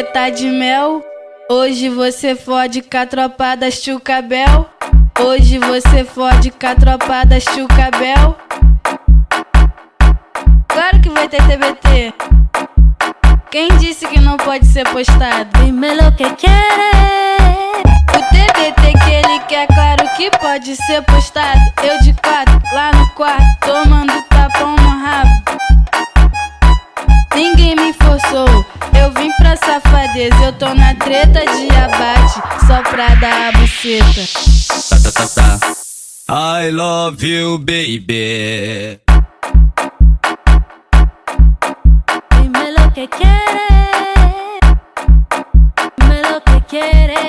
você tá de mel. Hoje você fode com a tropa da Chucabel. Hoje você fode com a tropa da Chucabel. Claro que vai ter TBT. Quem disse que não pode ser postado? Dime lo que quieres. O TBT que ele quer, claro que pode ser postado. Eu de quatro, lá no quarto, tomando tapão no rabo. Ninguém me forçou, eu vim pra safadeza. Eu tô na treta de abate, só pra dar a buceta. Tá, tá, tá, tá. I love you, baby. Dime lo que quieres. Dime lo que quieres.